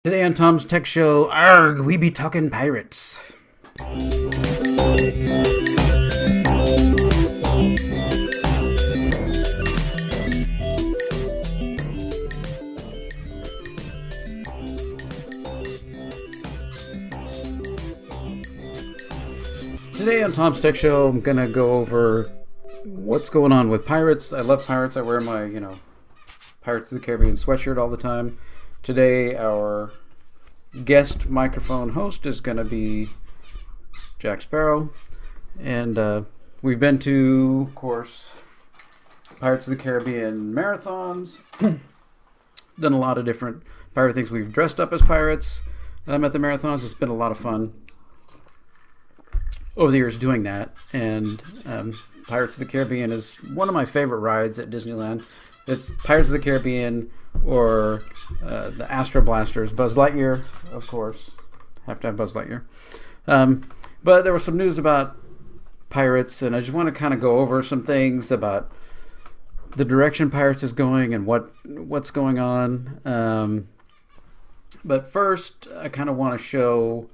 Today on Tom's Tech Show, arg, we be talking pirates. Today on Tom's Tech Show, I'm gonna go over what's going on with pirates. I love pirates. I wear my, Pirates of the Caribbean sweatshirt all the time. Today, our guest microphone host is going to be Jack Sparrow. And we've been to, of course, Pirates of the Caribbean marathons. Done a lot of different pirate things. We've dressed up as pirates at the marathons. It's been a lot of fun over the years doing that. And Pirates of the Caribbean is one of my favorite rides at Disneyland. It's Pirates of the Caribbean or the Astro Blasters. Buzz Lightyear, of course. Have to have Buzz Lightyear. But there was some news about pirates, and I just want to kind of go over some things about the direction Pirates is going and what's going on. But first, I kind of want to show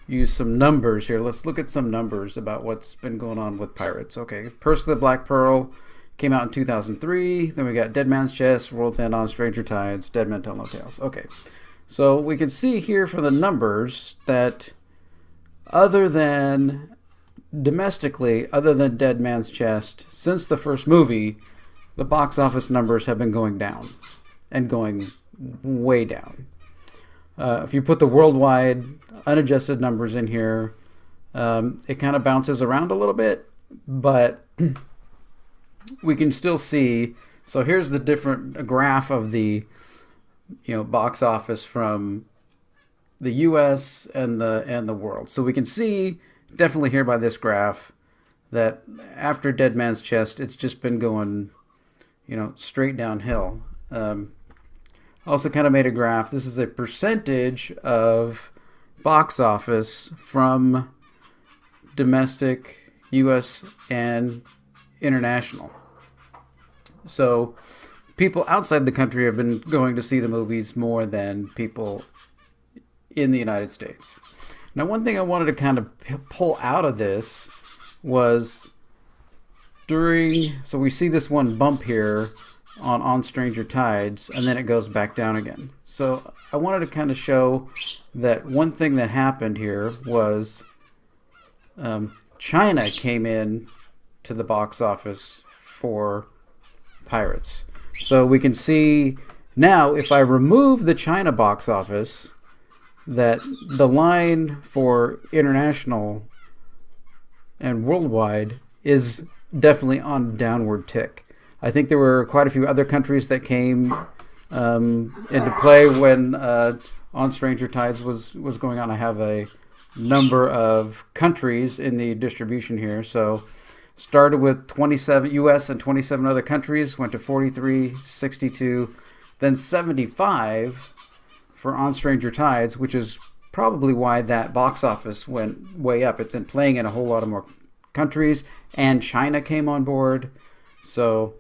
you some numbers here. Let's look at some numbers about what's been going on with Pirates. Okay, Purse of the Black Pearl came out in 2003. Then we got Dead Man's Chest, World's End, On Stranger Tides, Dead Men Tell No Tales. Okay, so we can see here from the numbers that other than domestically, other than Dead Man's Chest, since the first movie, the box office numbers have been going down and going way down. If you put the worldwide unadjusted numbers in here, it kind of bounces around a little bit, but we can still see. So here's the different graph of the box office from the U.S. and the world. So we can see definitely here by this graph that after Dead Man's Chest, it's just been going straight downhill. Also kind of made a graph. This is a percentage of box office from domestic, U.S. and international. So people outside the country have been going to see the movies more than people in the United States. Now, one thing I wanted to kind of pull out of this was so we see this one bump here on Stranger Tides, and then it goes back down again. So I wanted to kind of show that one thing that happened here was China came in to the box office for Pirates. So we can see now, if I remove the China box office, that the line for international and worldwide is definitely on a downward tick. I think there were quite a few other countries that came into play when On Stranger Tides was going on. I have a number of countries in the distribution here. So started with 27 U.S. and 27 other countries, went to 43, 62, then 75 for On Stranger Tides, which is probably why that box office went way up. It's playing in a whole lot of more countries, and China came on board. So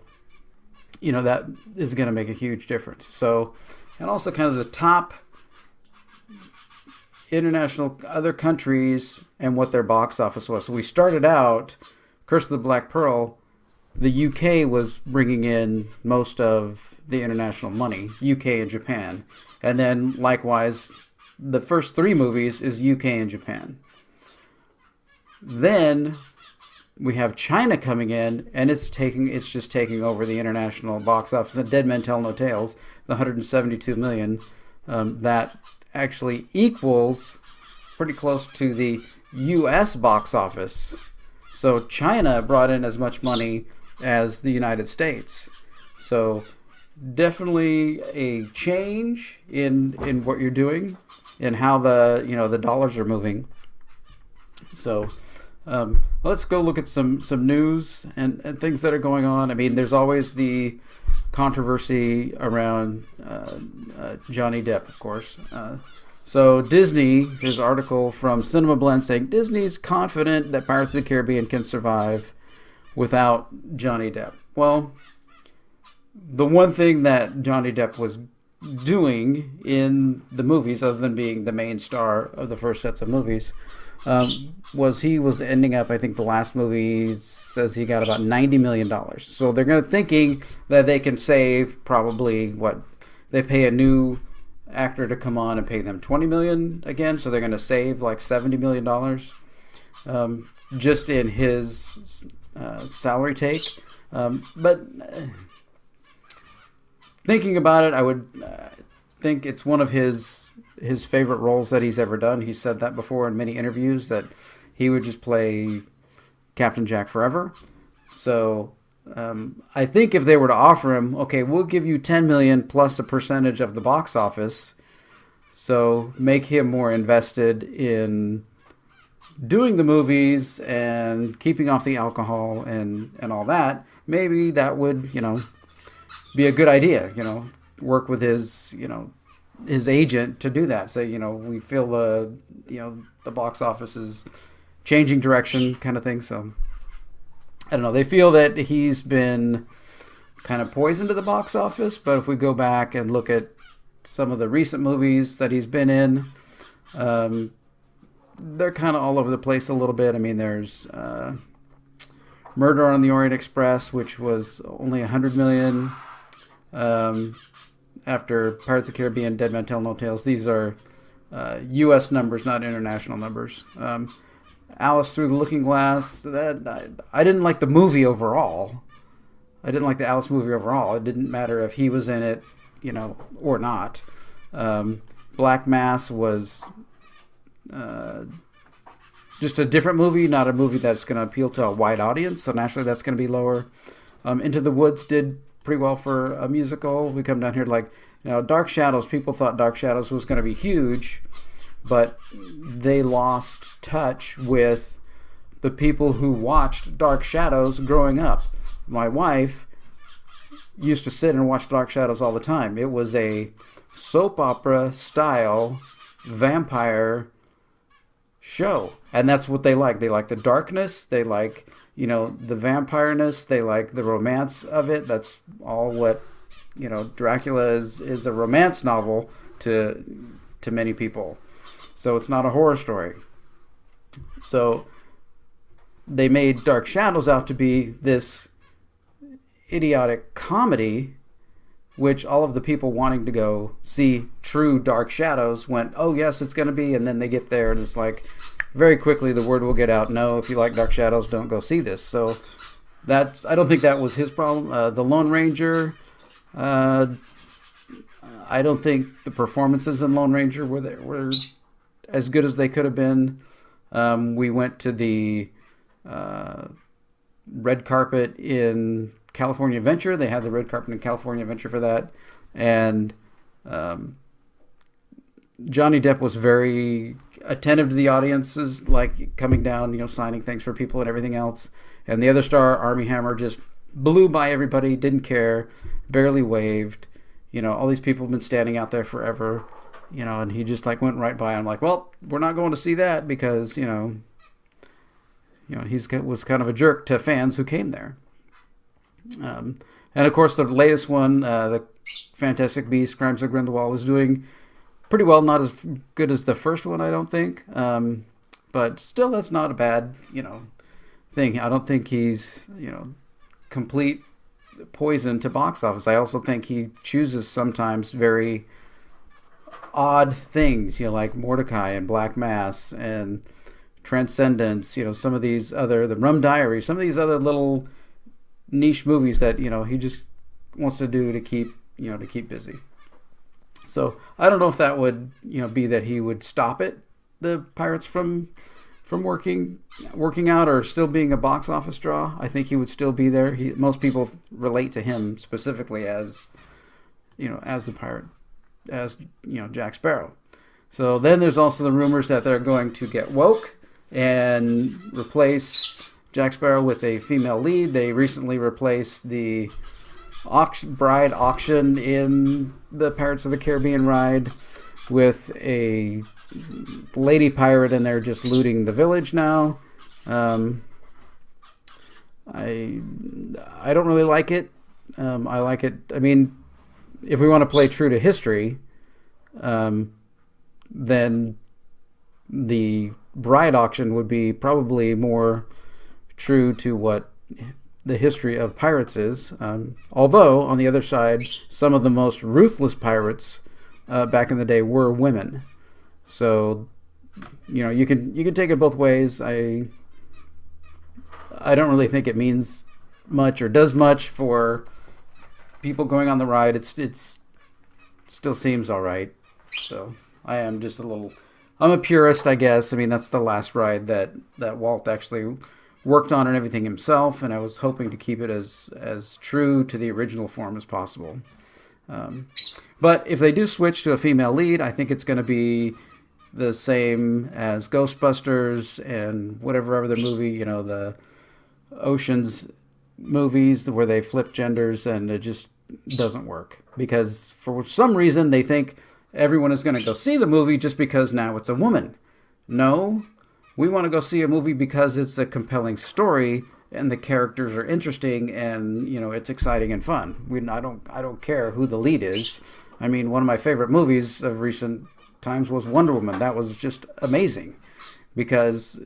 that is going to make a huge difference. So, and also kind of the top international other countries and what their box office was. So we started out, Curse of the Black Pearl, the UK was bringing in most of the international money, UK and Japan. And then likewise, the first three movies is UK and Japan. Then we have China coming in, and it's just taking over the international box office. And Dead Men Tell No Tales, the 172 million, that actually equals pretty close to the U.S. box office. So China brought in as much money as the United States. So definitely a change in what you're doing and how the dollars are moving. So let's go look at some news and things that are going on. I mean, there's always the controversy around Johnny Depp, of course. So Disney, here's an article from Cinema Blend saying Disney's confident that Pirates of the Caribbean can survive without Johnny Depp. Well, the one thing that Johnny Depp was doing in the movies, other than being the main star of the first sets of movies, was he was ending up, I think the last movie says he got about $90 million. So they're thinking that they can save probably what they pay a new actor to come on and pay them $20 million again. So they're going to save like $70 million just in his salary take. But thinking about it, I would think it's one of his favorite roles that he's ever done. He said that before in many interviews, that he would just play Captain Jack forever. So I think if they were to offer him, okay, we'll give you $10 million plus a percentage of the box office, so make him more invested in doing the movies and keeping off the alcohol and all that, maybe that would, be a good idea, work with his agent to do that. Say, we feel the box office is changing direction kind of thing. So I don't know. They feel that he's been kind of poisoned to the box office, but if we go back and look at some of the recent movies that he's been in, they're kind of all over the place a little bit. I mean, there's Murder on the Orient Express, which was only $100 million. After Pirates of the Caribbean, Dead Man Tell No Tales. These are U.S. numbers, not international numbers. Alice Through the Looking Glass. I didn't like the movie overall. I didn't like the Alice movie overall. It didn't matter if he was in it, or not. Black Mass was just a different movie, not a movie that's going to appeal to a wide audience. So naturally, that's going to be lower. Into the Woods did pretty well for a musical. We come down here like, Dark Shadows. People thought Dark Shadows was going to be huge, but they lost touch with the people who watched Dark Shadows growing up. My wife used to sit and watch Dark Shadows all the time. It was a soap opera style vampire show, and that's what they like. They like the darkness. They like the vampireness. They like the romance of it. That's all what Dracula is a romance novel to many people. So it's not a horror story. So they made Dark Shadows out to be this idiotic comedy, which all of the people wanting to go see true Dark Shadows went, oh yes, it's going to be, and then they get there and it's like, very quickly the word will get out, no, if you like Dark Shadows, don't go see this. So I don't think that was his problem. The Lone Ranger, I don't think the performances in Lone Ranger were as good as they could have been. We went to the red carpet in California Adventure. They had the red carpet in California Adventure for that. And Johnny Depp was very attentive to the audiences, like coming down, signing things for people and everything else. And the other star, Armie Hammer, just blew by everybody, didn't care, barely waved. All these people have been standing out there forever, and he just went right by. I'm like, well, we're not going to see that because, he was kind of a jerk to fans who came there. And of course, the latest one, the Fantastic Beasts: Crimes of Grindelwald, is doing pretty well. Not as good as the first one, I don't think. But still, that's not a bad, thing. I don't think he's, complete poison to box office. I also think he chooses sometimes very odd things, like Mordecai and Black Mass and Transcendence. Some of these other, the Rum Diary, some of these other little niche movies that he just wants to do to keep busy. So I don't know if that would be that he would stop it, the Pirates from working out or still being a box office draw. I think he would still be there. Most people relate to him specifically as as the pirate, as Jack Sparrow. So then there's also the rumors that they're going to get woke and replace Jack Sparrow with a female lead. They recently replaced the bride auction in the Pirates of the Caribbean ride with a lady pirate, and they're just looting the village now. I don't really like it. I like it. I mean, if we want to play true to history, then the bride auction would be probably more true to what the history of pirates is. Although, on the other side, some of the most ruthless pirates back in the day were women. So, you can take it both ways. I don't really think it means much or does much for people going on the ride. It's still seems all right. So I am just I'm a purist, I guess. I mean, that's the last ride that Walt actually worked on and everything himself, and I was hoping to keep it as true to the original form as possible. But if they do switch to a female lead, I think it's going to be the same as Ghostbusters and whatever other movie, the Ocean's movies where they flip genders, and it just doesn't work. Because for some reason they think everyone is going to go see the movie just because now it's a woman. No, we want to go see a movie because it's a compelling story and the characters are interesting and it's exciting and fun. I don't care who the lead is. I mean, one of my favorite movies of recent times was Wonder Woman. That was just amazing because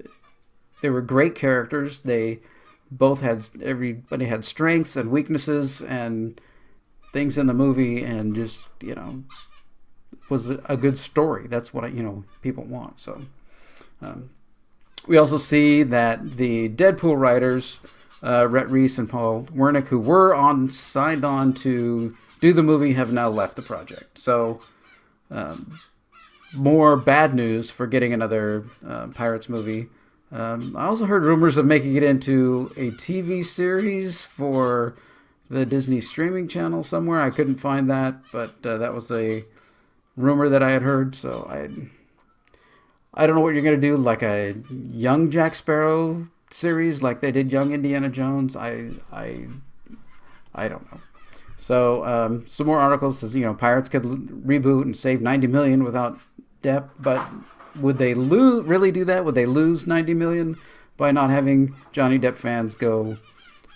they were great characters. Everybody had strengths and weaknesses and things in the movie, and just was a good story. That's what people want. So we also see that the Deadpool writers, Rhett Reese and Paul Wernick, who were signed on to do the movie, have now left the project. So more bad news for getting another Pirates movie. I also heard rumors of making it into a TV series for the Disney streaming channel somewhere. I couldn't find that, but that was a rumor that I had heard. So I don't know what you're going to do, like a young Jack Sparrow series like they did young Indiana Jones. I don't know. So some more articles says, Pirates could reboot and save $90 million without Depp, but would they really do that? Would they lose $90 million by not having Johnny Depp fans go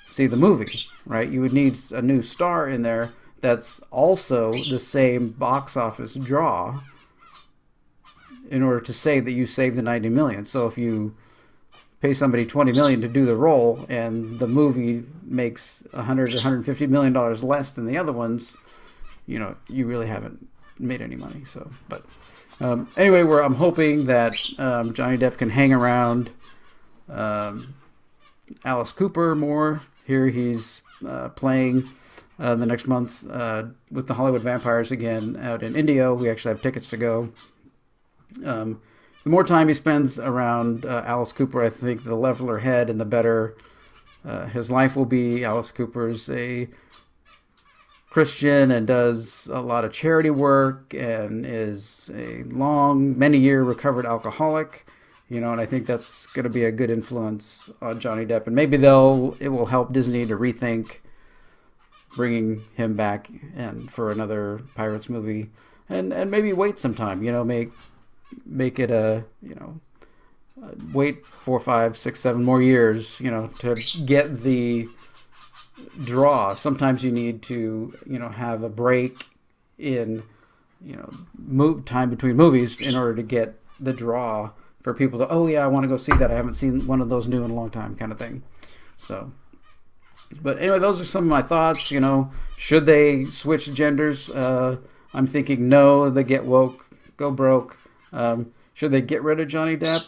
see the movie, right? You would need a new star in there that's also the same box office draw in order to say that you saved the $90 million. So if you pay somebody $20 million to do the role and the movie makes $100 or $150 million less than the other ones, you really haven't made any money. So, but anyway, I'm hoping that Johnny Depp can hang around Alice Cooper more. Here he's playing the next month with the Hollywood Vampires again out in Indio. We actually have tickets to go. The more time he spends around Alice Cooper, I think the leveler head and the better his life will be. Alice Cooper's a Christian and does a lot of charity work and is a many-year recovered alcoholic. And I think that's going to be a good influence on Johnny Depp. And maybe it will help Disney to rethink bringing him back and for another Pirates movie, and maybe wait some time. Make it wait 4, 5, 6, 7 more years. To get the draw. Sometimes you need to have a break in time between movies in order to get the draw for people to, oh yeah, I want to go see that. I haven't seen one of those new in a long time, kind of thing. So, but anyway, those are some of my thoughts. Should they switch genders? I'm thinking no. They get woke, go broke. Should they get rid of Johnny Depp?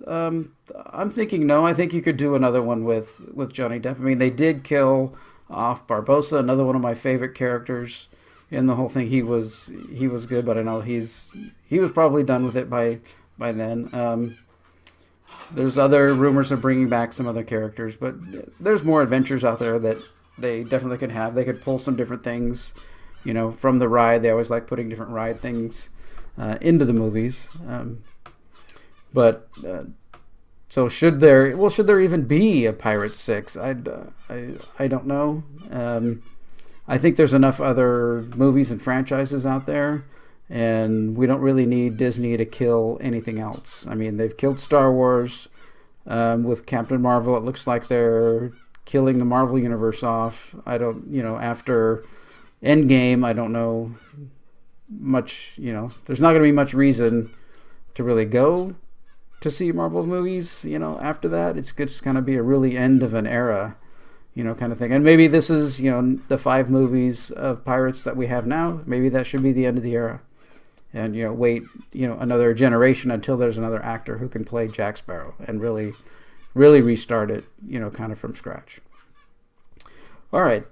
I'm thinking no. I think you could do another one with Johnny Depp. I mean, they did kill off Barbossa, another one of my favorite characters in the whole thing. He was good, but I know he was probably done with it by then. There's other rumors of bringing back some other characters, but there's more adventures out there that they definitely could have. They could pull some different things, from the ride. They always like putting different ride things into the movies. So should there even be a Pirates 6? I don't know. I think there's enough other movies and franchises out there, and we don't really need Disney to kill anything else. I mean, they've killed Star Wars with Captain Marvel. It looks like they're killing the Marvel Universe off. After Endgame, I don't know much, there's not going to be much reason to really go to see Marvel movies, after that. It's just kind of be a really end of an era, kind of thing. And maybe this is, the 5 movies of pirates that we have now. Maybe that should be the end of the era. And, wait, another generation until there's another actor who can play Jack Sparrow and really, really restart it, kind of from scratch. All right.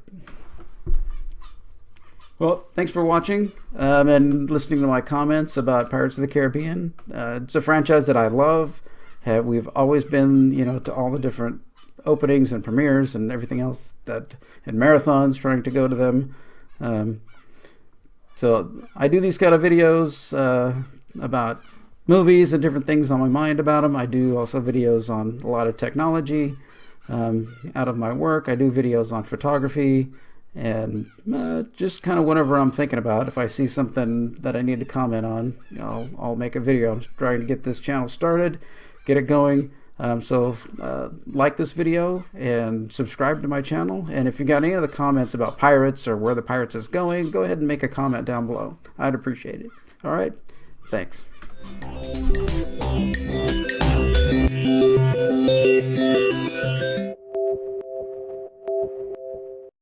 Well, thanks for watching and listening to my comments about Pirates of the Caribbean. It's a franchise that I love. We've always been, to all the different openings and premieres and everything else and marathons, trying to go to them. So I do these kind of videos about movies and different things on my mind about them. I do also videos on a lot of technology out of my work. I do videos on photography. And just kind of whatever I'm thinking about. If I see something that I need to comment on, I'll make a video. I'm trying to get this channel started, get it going. So like this video and subscribe to my channel. And if you got any other comments about pirates or where the pirates is going, go ahead and make a comment down below. I'd appreciate it. All right. Thanks.